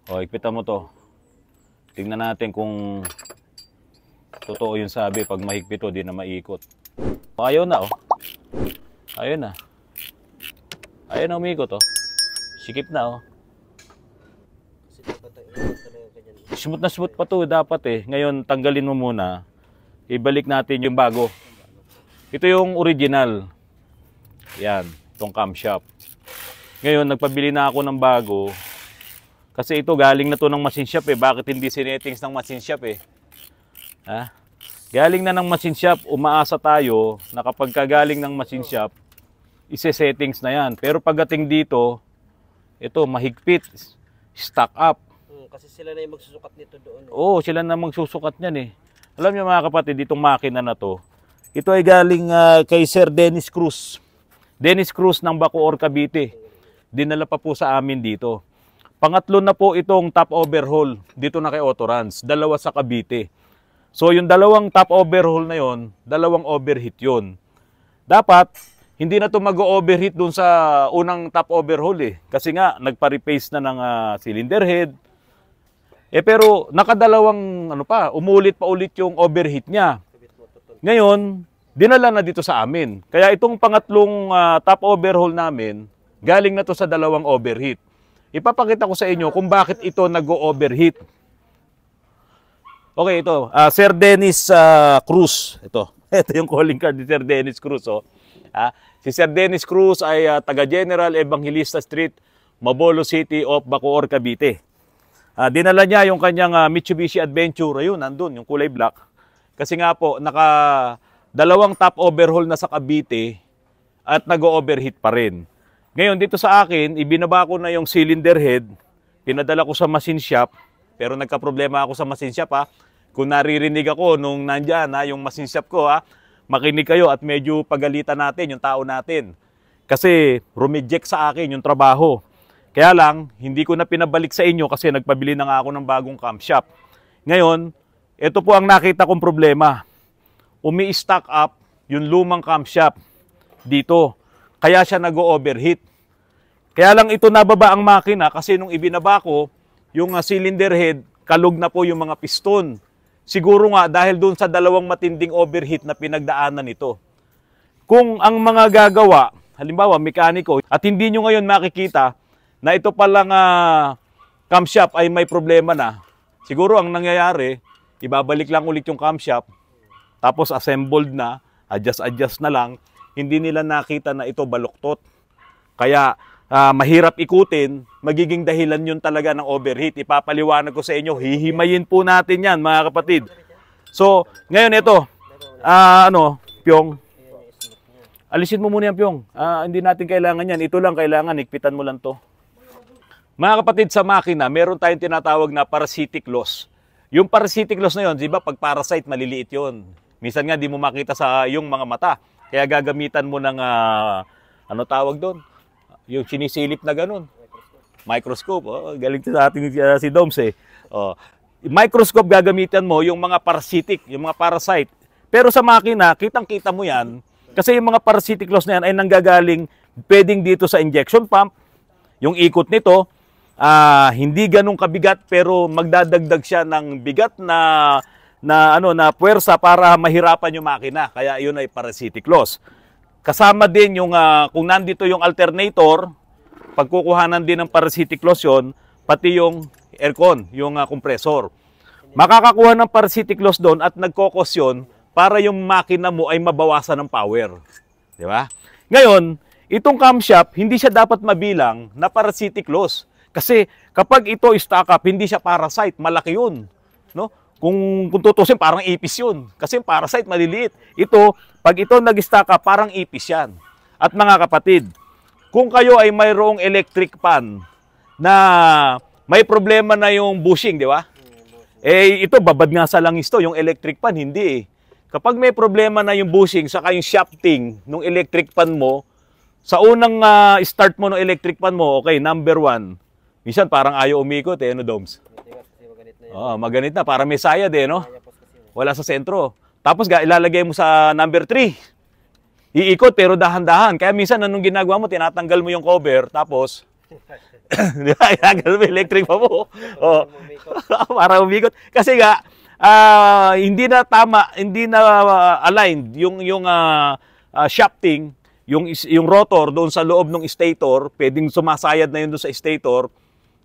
O, higpitan mo to. Tingnan natin kung totoo yung sabi. Pag mahigpit to, di na maikot. Ayaw na, oh. Ayaw na. Ayaw na umikot, oh. Sikip na, oh. Smooth na smooth pa to, dapat eh. Ngayon, tanggalin mo muna. Ibalik natin yung bago. Ito yung original. Yan, itong camshaft. Ngayon, nagpabili na ako ng bago. Kasi ito, galing na to ng machine shop eh. Bakit hindi sinettings ng machine shop eh? Ha? Galing na ng machine shop, umaasa tayo na kapag galing ng machine shop, ise-settings na yan. Pero pagdating dito, ito, mahigpit. Stock up. Kasi sila na yung magsusukat nito doon. Oo, sila na magsusukat niyan eh. Alam niyo mga kapatid, itong makina na to, ito ay galing kay Sir Dennis Cruz. Dennis Cruz ng Bacoor, Cavite. Dinala pa po sa amin dito. Pangatlo na po itong top overhaul dito na kay Autorans. Dalawa sa Cavite. So yung dalawang top overhaul na yon, dalawang overheat yon. Dapat, hindi na to mag-overheat dun sa unang top overhaul eh. Kasi nga, nagpa-replace na ng cylinder head. Pero nakadalawang umulit pa ulit yung overheat niya. Ngayon, dinala na dito sa amin. Kaya itong pangatlong top overhaul namin, galing na to sa dalawang overheat. Ipapakita ko sa inyo kung bakit ito nag-overheat. Okay, ito. Sir Dennis Cruz. Ito yung calling card ni Sir Dennis Cruz. Oh. Si Sir Dennis Cruz ay taga General Evangelista Street, Mabolo City of Bacoor, Cavite. Dinala niya yung kanyang Mitsubishi Adventure. Ayun, nandun, yung kulay black. Kasi nga po, dalawang top overhaul na sa Cavite at nag-overheat pa rin. Ngayon, dito sa akin, ibinaba ko na yung cylinder head. Pinadala ko sa machine shop. Pero nagka-problema ako sa machine shop. Kung naririnig ako nung nandyan, yung machine shop ko, makinig kayo at medyo pagalitan natin yung tao natin. Kasi rumeject sa akin yung trabaho. Kaya lang, hindi ko na pinabalik sa inyo kasi nagpabili na nga ako ng bagong camshaft. Ngayon, ito po ang nakita kong problema. Umi-stock up yung lumang camshaft dito. Kaya siya nag-overheat. Kaya lang ito nababa ang makina kasi nung ibinaba ko, yung cylinder head, kalog na po yung mga piston. Siguro nga dahil doon sa dalawang matinding overheat na pinagdaanan nito. Kung ang mga gagawa, halimbawa mekaniko, at hindi nyo ngayon makikita na ito palang camshaft ay may problema na. Siguro ang nangyayari, ibabalik lang ulit yung camshaft, tapos assembled na, adjust na lang, hindi nila nakita na ito baluktot. Kaya mahirap ikutin, magiging dahilan yun talaga ng overheat. Ipapaliwanag ko sa inyo, hihimayin po natin yan mga kapatid. So, ngayon ito, Pyong, alisin mo muna yan, Pyong. Hindi natin kailangan yan, ito lang kailangan, higpitan mo lang to. Mga kapatid, sa makina, meron tayong tinatawag na parasitic loss. Yung parasitic loss na yun, di ba, pag parasite, maliliit yun. Minsan nga, di mo makita sa iyong mga mata. Kaya gagamitan mo ng, tawag doon? Yung sinisilip na ganun. Microscope. Oh, galing sa ating si Doms eh. Oh. Microscope gagamitan mo yung mga parasitic, yung mga parasite. Pero sa makina, kitang-kita mo yan. Kasi yung mga parasitic loss na yan ay nanggagaling pwedeng dito sa injection pump. Yung ikot nito, hindi ganun kabigat pero magdadagdag siya ng bigat na puwersa para mahirapan yung makina. Kaya yun ay parasitic loss. Kasama din yung kung nandito yung alternator, pagkukuhanan din ng parasitic loss yun, pati yung aircon, yung compressor. Makakakuha ng parasitic loss doon at nagkokos yun para yung makina mo ay mabawasan ng power. Di ba? Ngayon, itong camshaft, hindi siya dapat mabilang na parasitic loss. Kasi kapag ito stock up, hindi siya parasite, malaki yun. No? Kung tutusin, parang ipis yun. Kasi parasite, maliliit. Ito, pag ito nag-stock up, parang ipis yan. At mga kapatid, kung kayo ay mayroong electric pan na may problema na yung bushing, di ba? Ito, babad nga sa langis to, yung electric pan, hindi eh. Kapag may problema na yung bushing, saka yung shafting ng electric pan mo, sa unang start mo ng electric pan mo, okay, number 1. Minsan parang ayaw umikot eh, Doms? Maganit na, parang may sayad eh, no? Wala sa sentro. Tapos ilalagay mo sa number 3. Iikot pero dahan-dahan. Kaya minsan anong ginagawa mo, tinatanggal mo yung cover, tapos Di ba? Ganun, may electric pa po. Oh. Para umikot. Kasi nga, hindi na tama, hindi na aligned yung shafting, yung rotor doon sa loob ng stator, pwedeng sumasayad na yun doon sa stator.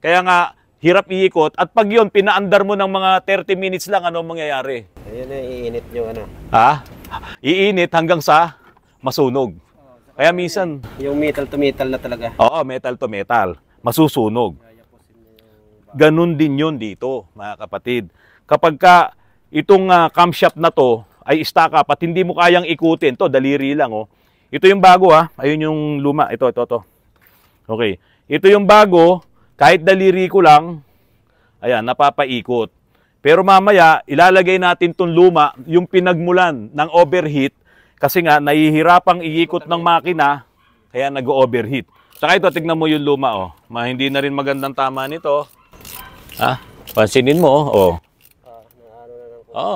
Kaya nga, hirap iikot. At pag yun, pinaandar mo ng mga 30 minutes lang, ano mangyayari? Ayun na, iinit yung ano. Ha? Iinit hanggang sa masunog. Kaya minsan... Yung metal to metal na talaga. Oo, metal to metal. Masusunog. Ganun din yun dito, mga kapatid. Kapag ka itong camshaft na to ay stock up at hindi mo kayang ikutin, to daliri lang, oh. Ito yung bago, ha. Ayun yung luma. Ito. Okay. Ito yung bago. Kahit daliri ko lang, ayan, napapaikot. Pero mamaya, ilalagay natin itong luma, yung pinagmulan ng overheat, kasi nga, nahihirapang iikot ng makina, kaya nag-overheat. Saka ito, tignan mo yung luma, oh. Hindi na rin magandang tama nito. Ha? Pansinin mo, oh.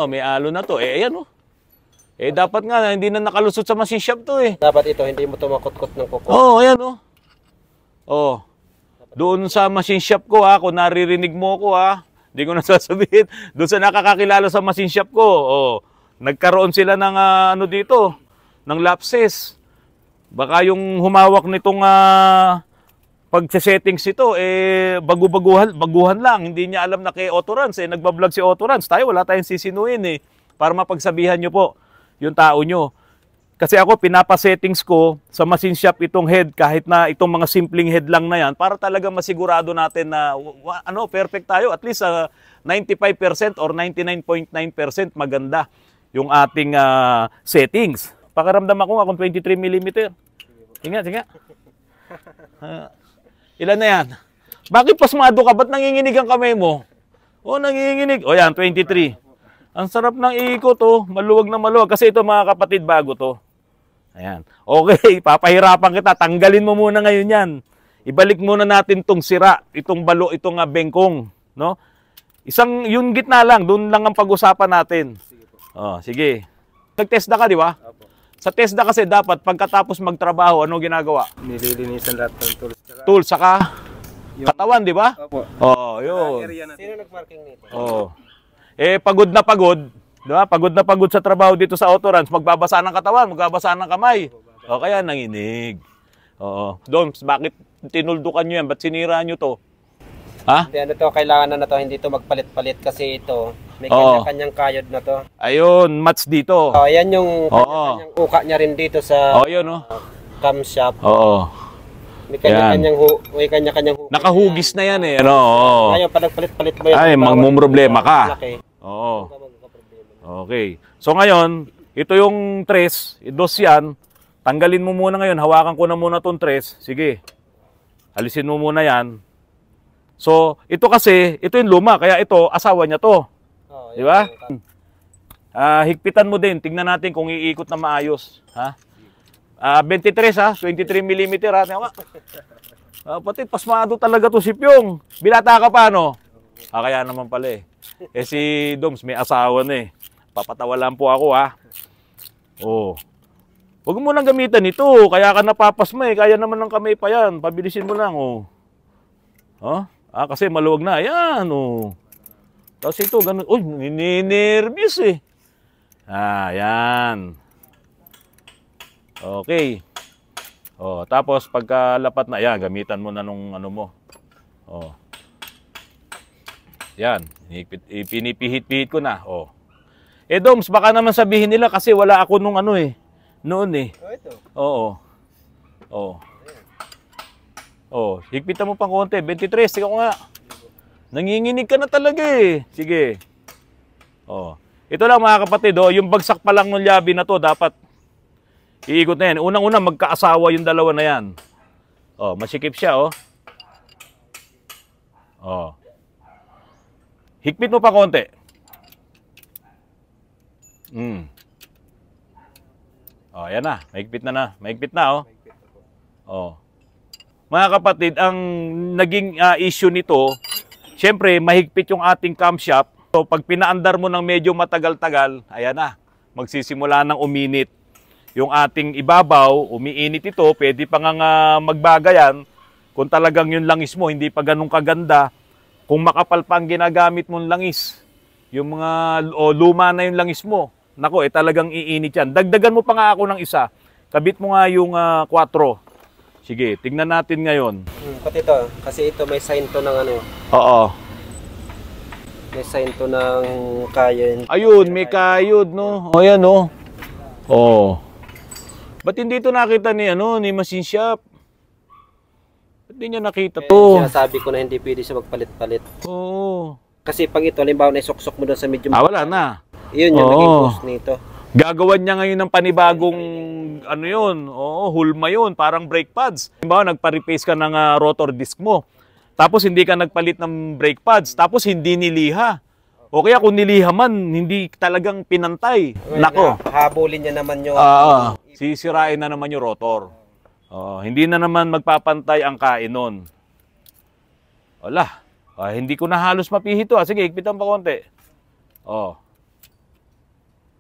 May alo na to. Ayan, oh. Dapat nga, hindi na nakalusot sa machine shop to, eh. Dapat ito, hindi mo tumakot-kot ng kuko. Ayan, oh. Oh. Doon sa machine shop ko, kung naririnig mo ko, hindi ko nasasabihin. Doon sa nakakakilala sa machine shop ko, nagkaroon sila ng dito, ng lapses. Baka yung humawak nitong pagse-settings ito, baguhan lang. Hindi niya alam na kay Autorans, nagbablog si Autorans. Tayo, wala tayong sisinuin, para mapagsabihan nyo po yung tao nyo. Kasi ako, pinapasettings ko sa machine shop itong head, kahit na itong mga simpleng head lang na yan, para talaga masigurado natin na perfect tayo. At least 95% or 99.9% maganda yung ating settings. Pakiramdam ako kung 23mm. Sige. Ilan na yan? Bakit pasmado ka? Ba't nanginginig ang kamay mo? Nanginginig. Yan, 23. Ang sarap ng ikot, maluwag na maluwag. Kasi ito, mga kapatid, bago to. Ayan. Okay, papahirapan kita. Tanggalin mo muna ngayon yan. Ibalik muna natin itong sira, itong balo, itong bengkong. No? Yung gitna lang, doon lang ang pag-usapan natin. Sige. Nag-TESDA ka, di ba? Sa TESDA kasi dapat, pagkatapos magtrabaho, ano ginagawa? Nililinisan lahat ng tools. Tools, saka katawan, di ba? Opo. Yun. Sino nag-marking nito? Pagod na pagod. Diba? Pagod na pagod sa trabaho dito sa Autorans, magbabasa ng katawan, magbabasa ng kamay. Kaya nanginig. Doms, bakit tinuldukan nyo yan? Ba't sinira nyo to? Ha? Hindi, kailangan na to, hindi to magpalit-palit kasi ito, may kanya-kanyang kayod na to. Ayun, match dito. Yan yung kanya-kanyang uka niya rin dito sa camshaft. May kanya-kanyang hugis. Nakahugis na yan, Ngayon, pag nagpalit-palit mo yan, magmumroblema ka. Okay. So ngayon, ito yung tres, dos yan. Tanggalin mo muna ngayon. Hawakan ko na muna itong tres. Sige. Alisin mo muna yan. So, ito kasi, ito yung luma. Kaya ito, asawa niya to. Di ba? Higpitan mo din. Tingnan natin kung iikot na maayos. 23 23mm pati pasmado talaga to si Pyong. Binata ka pa, no? Kaya naman pala si Doms may asawa na Papatawa lang po ako, Huwag mo nang gamitan ito. Kaya ka napapasma Kaya naman ng kamay pa yan. Pabilisin mo lang, kasi maluwag na. Ayan, Tapos ito, ganun. Ninervyos yan. Okay. Tapos pagkalapat na, gamitan mo na nung ano mo. Yan. Pinipihit-pihit ko na. Doms, baka naman sabihin nila kasi wala ako nung noon higpitan mo pang konti. 23, sige ko nga. Nanginginig ka na talaga Sige. Ito lang mga kapatid, yung bagsak pa lang ng labi na to, dapat iikot na yan. Unang-una, magkaasawa yung dalawa na yan. Masikip siya, Higpit mo pa konti. Ayan na. Mahigpit na. Mahigpit na, Mga kapatid, ang naging issue nito, syempre, mahigpit yung ating camshaft. So, pag pinaandar mo ng medyo matagal-tagal, ayan na. Magsisimula ng uminit. Yung ating ibabaw, umiinit ito, pwede pa nga magbaga yan. kung talagang yung langis mo hindi pa ganun kaganda, kung makapal pa ang ginagamit mong langis, yung mga luma na yung langis mo, nako, talagang iinit yan. Dagdagan mo pa nga ako ng isa. Kabit mo nga yung 4. Sige, tignan natin ngayon. Pati ito, kasi ito may sign to ng ano. Oo. May sign to ng kayod. Ayun, may kayod, no? O, yan, no? Oo. Ba't hindi ito nakita ni, ni machine shop? Ba't hindi niya nakita to? Sinasabi ko na hindi pwede siya magpalit-palit. Oo. Kasi pag ito, halimbawa na isuksok mo doon sa medium. Wala na. Yun yung naging post nito. Gagawan niya ngayon ng panibagong hulma yun, parang brake pads. Halimbawa, nagpa-replace ka ng rotor disc mo. Tapos hindi ka nagpalit ng brake pads, tapos hindi niliha. O kaya kung niliha man, hindi talagang pinantay. Nako. Habulin niya naman yung sisirain na naman yung rotor. Hindi na naman magpapantay ang kainon. Wala. Hindi ko na halos mapihito. Sige, higpitan pa konti.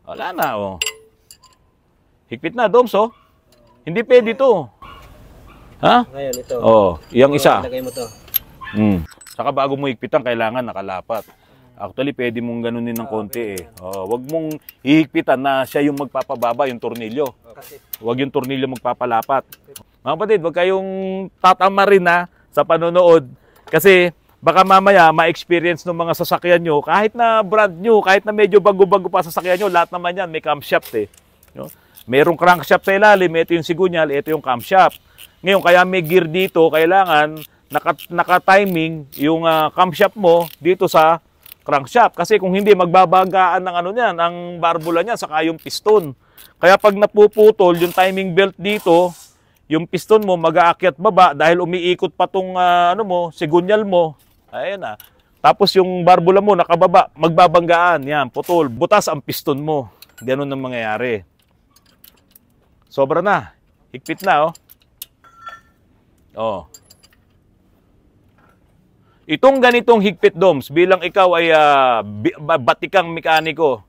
Wala na, Higpit na, Doms, Hindi pwede to. Ha? Ngayon, ito. Iyang isa. Lagay mo to. Saka bago mo higpitan, kailangan nakalapat. Actually, pwede mong ganunin ng konti, Wag mong hihigpitan na siya yung magpapababa, yung tornilyo. Wag yung tornilyo magpapalapat. Mga kapatid, wag kayong tatama rin sa panonood. Kasi baka mamaya ma-experience ng mga sasakyan nyo, kahit na brand new, kahit na medyo bago-bago pa sasakyan nyo, lahat naman yan may camshaft No? Merong crankshaft sa ilalim, ito yung sigunyal, ito yung camshaft. Ngayon, kaya may gear dito, kailangan naka-timing yung camshaft mo dito sa crankshaft. Kasi kung hindi, magbabagaan ng ang barbula niya, saka yung piston. Kaya pag napuputol yung timing belt dito, yung piston mo mag-aakyat baba dahil umiikot pa tong sigunyal mo. Ayan na. Tapos yung barbula mo nakababa, magbabanggaan. Yan, putol. Butas ang piston mo. Ganun ang mangyayari. Sobra na. Higpit na, Itong ganitong higpit, Doms, bilang ikaw ay batikang mekaniko,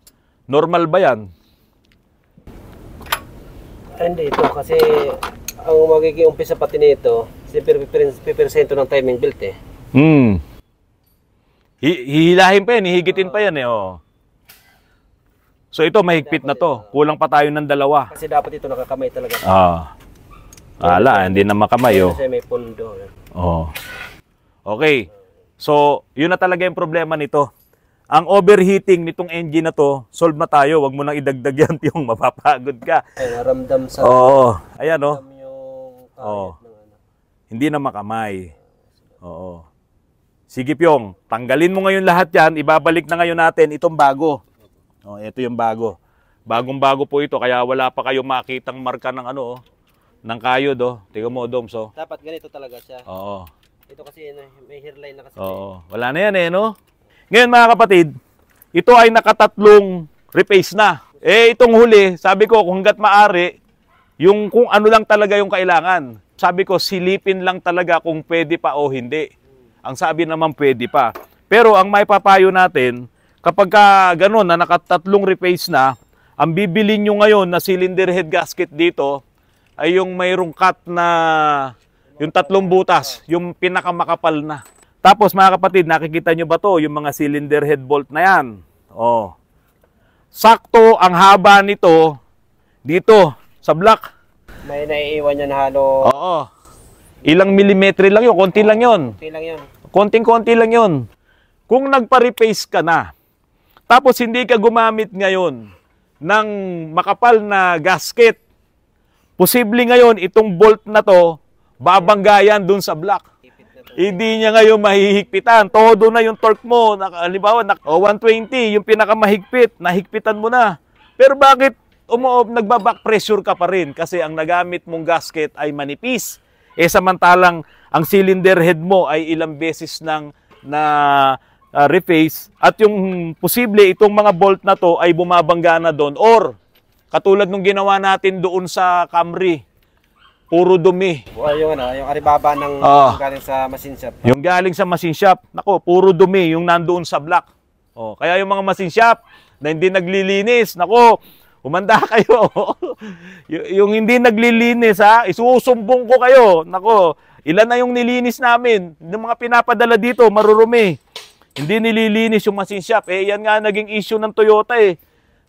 normal ba yan? Hindi ito kasi ang magiging umpisa pati nito, pipersento ng timing belt Hihilahin pa yan, hihigitin pa yan So ito, mahigpit na to. Kulang pa tayo ng 2. Kasi dapat ito nakakamay talaga. Hindi na makamay Kasi may pundo. Okay. So, yun na talaga yung problema nito. Ang overheating nitong engine na to, solve na tayo. Huwag mo nang idagdag yan yung mapapagod ka. Naramdam sa... Ayan yung hindi na makamay. Sige Pyong, tanggalin mo ngayon lahat yan. Ibabalik na ngayon natin itong bago. Ito yung bago. Bagong-bago po ito. Kaya wala pa kayong makitang marka ng ng kayod. Tingnan mo, Doms. Dapat ganito talaga siya. Ito kasi may hairline na kasi. Wala na yan no? Ngayon mga kapatid, ito ay nakatatlong repace na. Itong huli, sabi ko kung hanggat maaari, yung kung ano lang talaga yung kailangan. Sabi ko silipin lang talaga kung pwede pa o hindi. Ang sabi naman pwede pa. Pero ang may papayo natin, kapag ganun na nakatatlong repace na, ang bibili nyo ngayon na cylinder head gasket dito ay yung mayroong cut na yung 3 butas, yung pinakamakapal na. Tapos mga kapatid, nakikita nyo ba to? Yung mga cylinder head bolt na yan. Sakto ang haba nito dito sa block. May naiiwan yan halo. Ilang milimetro lang yun, konti lang yun. Konti lang yun. Konting-konti lang yun. Kung nagpa-repace ka na, tapos hindi ka gumamit ngayon ng makapal na gasket, posible ngayon itong bolt na to, babanggayan dun sa block. Hindi niya ngayon mahihigpitan. Todo na yung torque mo. Halimbawa, 120, yung pinakamahigpit, nahigpitan mo na. Pero bakit nagbaback pressure ka pa rin? Kasi ang nagamit mong gasket ay manipis. Samantalang ang cylinder head mo ay ilang beses nang reface. At yung posible, itong mga bolt na to ay bumabangga na doon. Or, katulad nung ginawa natin doon sa Camry, puro dumi. Yung aribaba ng galing sa machine shop. Yung galing sa machine shop, nako, puro dumi yung nandoon sa block. Kaya yung mga machine shop na hindi naglilinis, nako, Humanda kayo. Yung hindi naglilinis ha, isusumbong ko kayo. Nako, ilan na yung nilinis namin. Yung mga pinapadala dito, marurumi. Hindi nililinis yung machine shop. Eh, yan nga naging issue ng Toyota eh.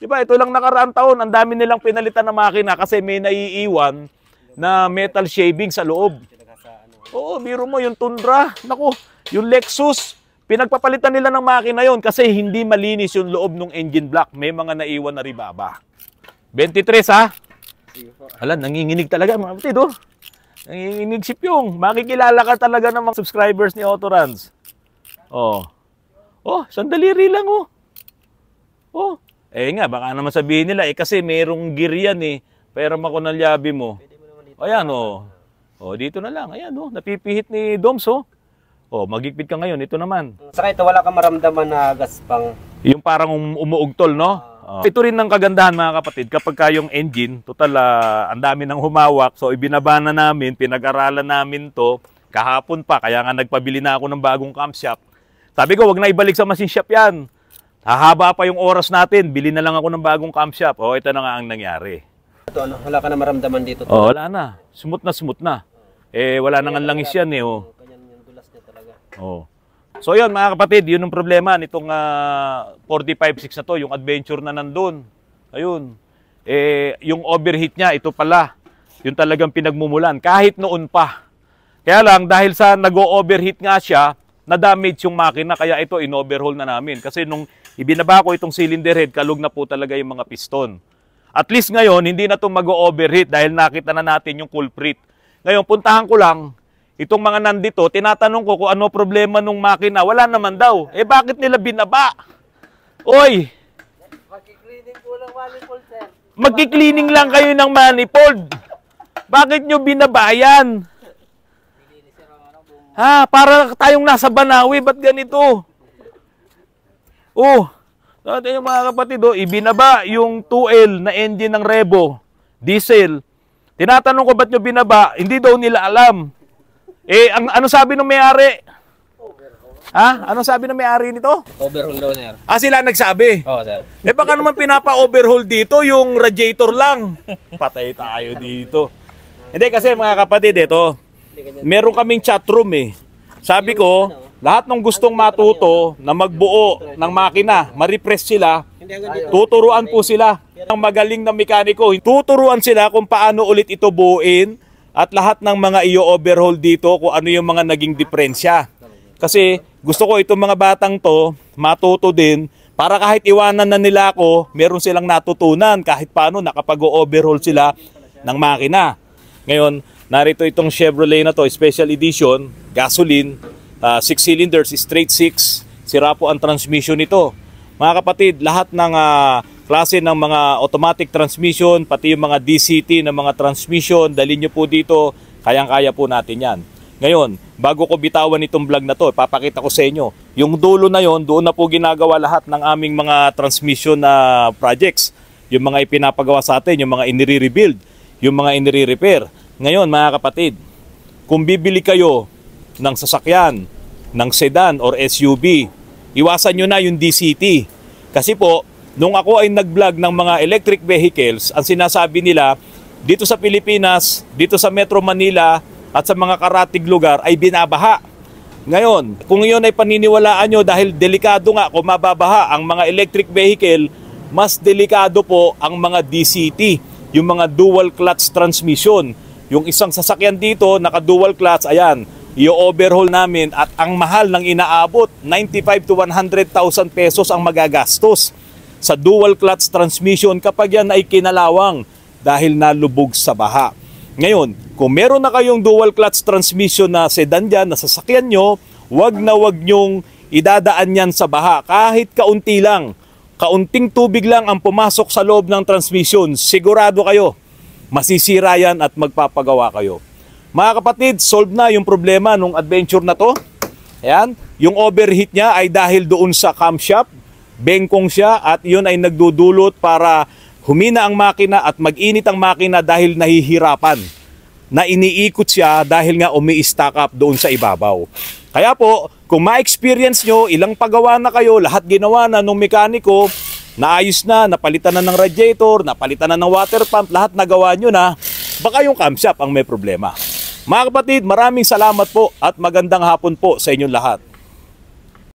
Diba, ito lang nakaraang taon, ang dami nilang pinalitan na makina kasi may naiiwan na metal shaving sa loob. Oo, biro mo yung Tundra. Nako, yung Lexus. Pinagpapalitan nila ng makina yon kasi hindi malinis yung loob ng engine block. May mga naiwan na ribaba. 23 ha? Alam, nanginginig talaga mga kapatid oh. Nanginginig si Pyong. Makikilala ka talaga ng mga subscribers ni Autorans. Oh. Oh, sandaliri lang oh. Oh. Eh nga, baka naman sabihin nila, eh kasi merong gear yan eh. Pero ako ng liabi mo. Ayan oh. Oh, dito na lang. Ayan oh, napipihit ni Doms oh. Oh, magigpit ka ngayon. Ito naman. Saka ito, wala kang maramdaman na gaspang. Yung parang umuugtol, no? Ito rin ng kagandahan mga kapatid. Kapag yung engine, total, ang dami nang humawak. So, ibinaba na namin, pinag-aralan namin to. Kahapon pa, kaya nga nagpabili na ako ng bagong camshaft. Sabi ko, wag na ibalik sa machine shop yan. Hahaba pa yung oras natin. Bili na lang ako ng bagong camshaft. Oh, ito na nga ang nangyari. Ito, ano, wala ka na maramdaman dito. Oh, wala na. Smooth na smooth na. Eh, wala nang langis yan eh, oh. Oh. So yun mga kapatid, yun ang problema nitong 45.6 na to, yung adventure na nandun. Ayun. Eh, yung overheat niya, ito pala. Yung talagang pinagmumulan, kahit noon pa. Kaya lang, dahil sa nag-overheat nga siya, na-damage yung makina, kaya ito in-overhaul na namin. Kasi nung ibinaba ko itong cylinder head, kalug na po talaga yung mga piston. At least ngayon, hindi na ito mag-overheat dahil nakita na natin yung culprit. Ngayon, puntahan ko lang, itong mga nandito, tinatanong ko kung ano problema nung makina. Wala naman daw. Eh bakit nila binaba? Oy! Magki-cleaning po ng manifold, sir. Magki-cleaning lang kayo ng manifold. Bakit nyo binabayan? Ha? Para tayong nasa Banawi. Ba't ganito? Oh! Yung mga kapatid, oh, ibinaba yung 2L na engine ng Revo. Diesel. Tinatanong ko ba't nyo binaba? Hindi daw nila alam. Eh, ano sabi ng may-ari? Ha? Ano sabi ng may-ari nito? Overhaul daw, sir. Ah, sila nagsabi? Oo, sir. Eh, baka naman pinapa-overhaul dito, yung radiator lang. Patay tayo dito. Hindi, kasi mga kapatid, ito, meron kaming chatroom eh. Sabi ko, lahat ng gustong matuto na magbuo ng makina, ma-refresh sila, tuturuan po sila ng magaling na mekaniko. Tuturuan sila kung paano ulit ito buuin, at lahat ng mga i-overhaul dito kung ano yung mga naging diferensya. Kasi gusto ko itong mga batang to matuto din para kahit iwanan na nila ako, meron silang natutunan kahit paano nakapag-overhaul sila ng makina. Ngayon, narito itong Chevrolet na to, special edition, gasoline, 6 cylinders, straight 6. Sira po ang transmission nito. Mga kapatid, lahat ng klase ng mga automatic transmission, pati yung mga DCT ng mga transmission, dalhin nyo po dito, kayang-kaya po natin yan. Ngayon, bago ko bitawan itong vlog na to, papakita ko sa inyo, yung dulo na yon, doon na po ginagawa lahat ng aming mga transmission na projects. Yung mga ipinapagawa sa atin, yung mga inire-rebuild, yung mga inire-repair. Ngayon, mga kapatid, kung bibili kayo ng sasakyan, ng sedan or SUV, iwasan nyo na yung DCT. Kasi po, nung ako ay nag-vlog ng mga electric vehicles, ang sinasabi nila, dito sa Pilipinas, dito sa Metro Manila, at sa mga karatig lugar ay binabaha. Ngayon, kung yun ay paniniwalaan nyo dahil delikado nga kung mababaha ang mga electric vehicle, mas delikado po ang mga DCT, yung mga dual clutch transmission. Yung isang sasakyan dito, naka-dual clutch, ayan, i-overhaul namin at ang mahal ng inaabot, 95 to 100,000 pesos ang magagastos sa dual clutch transmission kapag yan ay kinalawang dahil nalubog sa baha. Ngayon, kung meron na kayong dual clutch transmission na sedan dyan, na sasakyan nyo, wag nyong idadaan yan sa baha. Kahit kaunti lang, kaunting tubig lang ang pumasok sa loob ng transmission, sigurado kayo, masisira yan at magpapagawa kayo. Mga kapatid, solve na yung problema nung adventure na to. Ayan, yung overheat niya ay dahil doon sa camshaft, bengkong siya at yun ay nagdudulot para humina ang makina at mag-init ang makina dahil nahihirapan. Na iniikot siya dahil nga umi-stack up doon sa ibabaw. Kaya po, kung ma-experience nyo, ilang pagawa na kayo, lahat ginawa na nung mekaniko, naayos na, napalitan na ng radiator, napalitan na ng water pump, lahat nagawa nyo na, baka yung camshaft ang may problema. Mga kapatid, maraming salamat po at magandang hapon po sa inyong lahat.